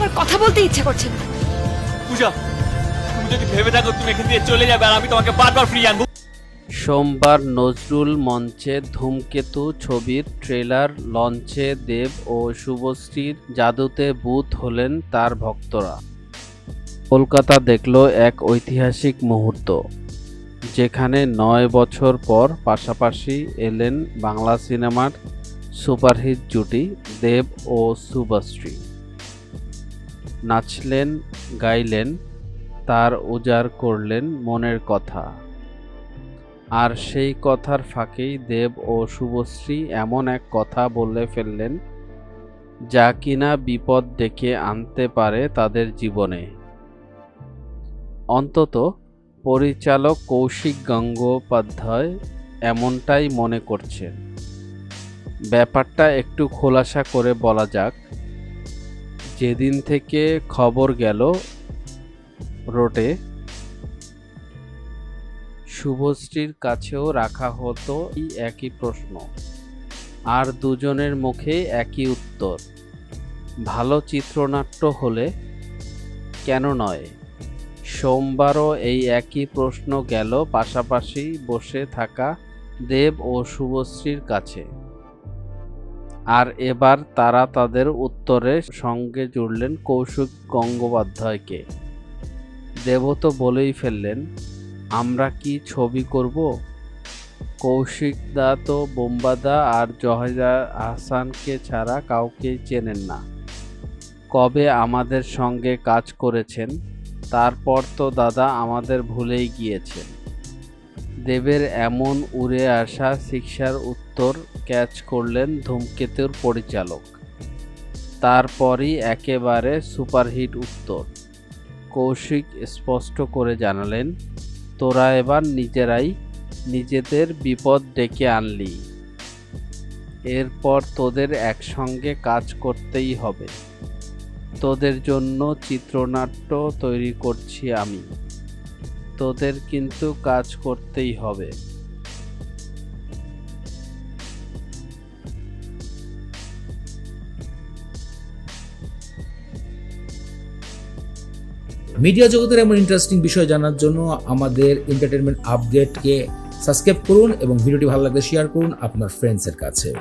আমার কথা বলতে ইচ্ছা করছে না। পূজা, তুমি যদি ভেবে থাকো তুমি এখান থেকে চলে যাবে আর আমি তোমাকে বারবার ফিরিয়ে আনবো। সোমবার নজরুল মঞ্চে ধূমকেতু ছবির ট্রেলার লঞ্চে দেব ও শুভশ্রীর জাদুতে বুঁদ হলেন তার ভক্তরা। কলকাতা দেখল এক ঐতিহাসিক মুহূর্ত, যেখানে ৯ বছর পর পাশাপাশি এলেন বাংলা সিনেমার সুপারহিট জুটি দেব ও শুভশ্রী। নাচলেন, গাইলেন, তার উজাড় করলেন মনের কথা। আর সেই কথার ফাঁকেই দেব ও শুভশ্রী এমন এক কথা বলে ফেললেন, যা কিনা বিপদ ডেকে আনতে পারে তাদের জীবনে। অন্তত পরিচালক কৌশিক গঙ্গোপাধ্যায় এমনটাই মনে করছেন। ব্যাপারটা একটু খোলাসা করে বলা যাক। যেদিন থেকে খবর গেল রোটে, শুভশ্রীর কাছেও রাখা হতো এই একই প্রশ্ন, আর দুজনের মুখেই একই উত্তর, ভালো চিত্রনাট্য হলে কেন নয়। সোমবারও এই একই প্রশ্ন গেল পাশাপাশি বসে থাকা দেব ও শুভশ্রীর কাছে। আর এবার তারা তাদের উত্তরের সঙ্গে জুড়লেন কৌশিক গঙ্গোপাধ্যায়কে। দেব তো বলেই ফেললেন, আমরা কি ছবি করব? কৌশিক দা তো বোম্বাদা আর জহেরা আহসানকে ছাড়া কাউকেই চেনেন না। কবে আমাদের সঙ্গে কাজ করেছেন, তারপর তো দাদা আমাদের ভুলেই গিয়েছেন। দেবের এমন উড়ে আসা শিক্ষার উত্তর ক্যাচ করলেন ধূমকেতুর পরিচালক। তারপরই একেবারে সুপারহিট উত্তর। কৌশিক স্পষ্ট করে জানালেন, তোরা এবার নিজেরাই নিজেদের বিপদ ডেকে আনলি। এরপর তোদের একসঙ্গে কাজ করতেই হবে। তোদের জন্য চিত্রনাট্য তৈরি করছি আমি, তোদের কিন্তু কাজ করতেই হবে। মিডিয়া জগতের এমন ইন্টারেস্টিং বিষয় জানার জন্য আমাদের এন্টারটেনমেন্ট আপডেটকে সাবস্ক্রাইব করুন এবং ভিডিওটি ভালো লাগলে শেয়ার করুন আপনার ফ্রেন্ডসের কাছে।